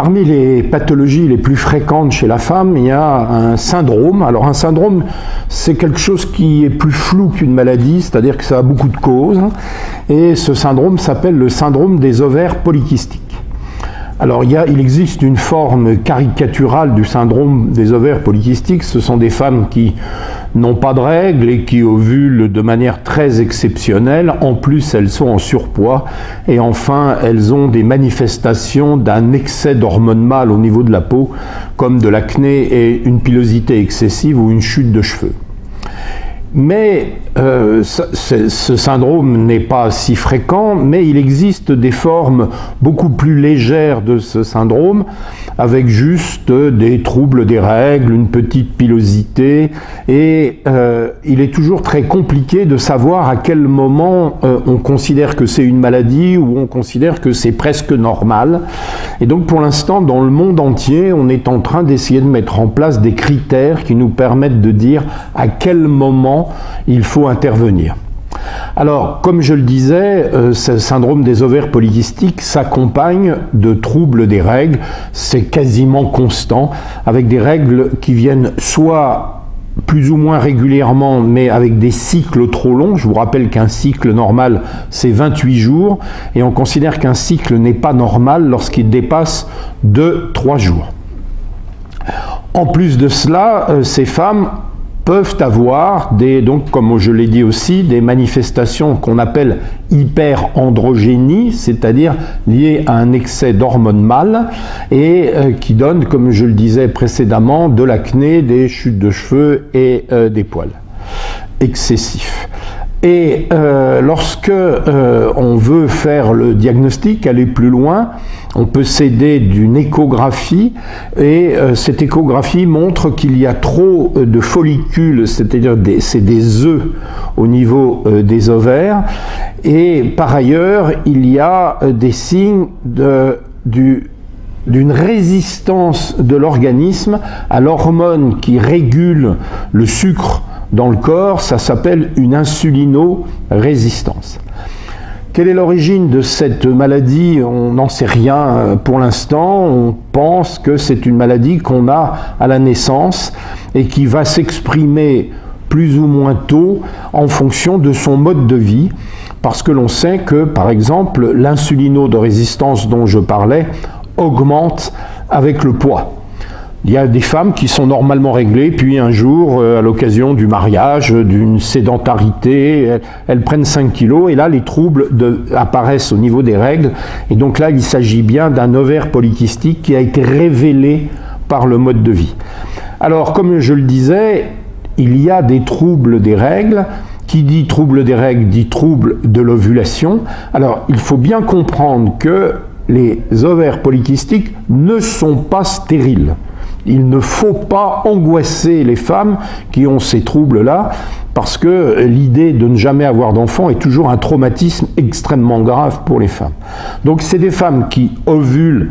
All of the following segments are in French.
Parmi les pathologies les plus fréquentes chez la femme, il y a un syndrome. Alors un syndrome, c'est quelque chose qui est plus flou qu'une maladie, c'est-à-dire que ça a beaucoup de causes. Et ce syndrome s'appelle le syndrome des ovaires polykystiques. Alors il existe une forme caricaturale du syndrome des ovaires polykystiques. Ce sont des femmes qui n'ont pas de règles et qui ovulent de manière très exceptionnelle. En plus, elles sont en surpoids. Et enfin, elles ont des manifestations d'un excès d'hormones mâles au niveau de la peau, comme de l'acné et une pilosité excessive ou une chute de cheveux. Mais ce syndrome n'est pas si fréquent, mais il existe des formes beaucoup plus légères de ce syndrome, avec juste des troubles des règles, une petite pilosité, et il est toujours très compliqué de savoir à quel moment on considère que c'est une maladie ou on considère que c'est presque normal. Et donc pour l'instant, dans le monde entier, on est en train d'essayer de mettre en place des critères qui nous permettent de dire à quel moment il faut intervenir. Alors, comme je le disais, ce syndrome des ovaires polykystiques s'accompagne de troubles des règles. C'est quasiment constant, avec des règles qui viennent soit plus ou moins régulièrement, mais avec des cycles trop longs. Je vous rappelle qu'un cycle normal, c'est 28 jours, et on considère qu'un cycle n'est pas normal lorsqu'il dépasse 2-3 jours. En plus de cela, ces femmes peuvent avoir donc comme je l'ai dit aussi, des manifestations qu'on appelle hyperandrogénie, c'est-à-dire liées à un excès d'hormones mâles et qui donnent, comme je le disais précédemment, de l'acné, des chutes de cheveux et des poils excessifs. Et lorsque on veut faire le diagnostic, aller plus loin, on peut s'aider d'une échographie et cette échographie montre qu'il y a trop de follicules, c'est-à-dire c'est des œufs au niveau des ovaires. Et par ailleurs, il y a des signes d'une résistance de l'organisme à l'hormone qui régule le sucre dans le corps. Ça s'appelle une insulino-résistance. Quelle est l'origine de cette maladie? On n'en sait rien pour l'instant. On pense que c'est une maladie qu'on a à la naissance et qui va s'exprimer plus ou moins tôt en fonction de son mode de vie, parce que l'on sait que, par exemple, l'insulino-résistance dont je parlais augmente avec le poids. Il y a des femmes qui sont normalement réglées, puis un jour, à l'occasion du mariage, d'une sédentarité, elles prennent 5 kilos, et là, les troubles apparaissent au niveau des règles. Et donc là, il s'agit bien d'un ovaire polykystique qui a été révélé par le mode de vie. Alors, comme je le disais, il y a des troubles des règles. Qui dit trouble des règles dit trouble de l'ovulation. Alors, il faut bien comprendre que les ovaires polykystiques ne sont pas stériles. Il ne faut pas angoisser les femmes qui ont ces troubles-là, parce que l'idée de ne jamais avoir d'enfant est toujours un traumatisme extrêmement grave pour les femmes. Donc c'est des femmes qui ovulent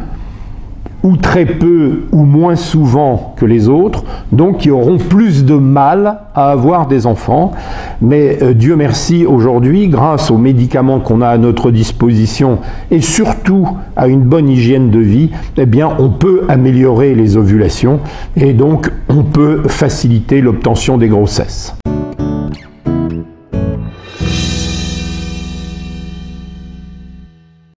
ou très peu ou moins souvent que les autres, donc qui auront plus de mal à avoir des enfants. Mais Dieu merci, aujourd'hui, grâce aux médicaments qu'on a à notre disposition et surtout à une bonne hygiène de vie, eh bien, on peut améliorer les ovulations et donc on peut faciliter l'obtention des grossesses.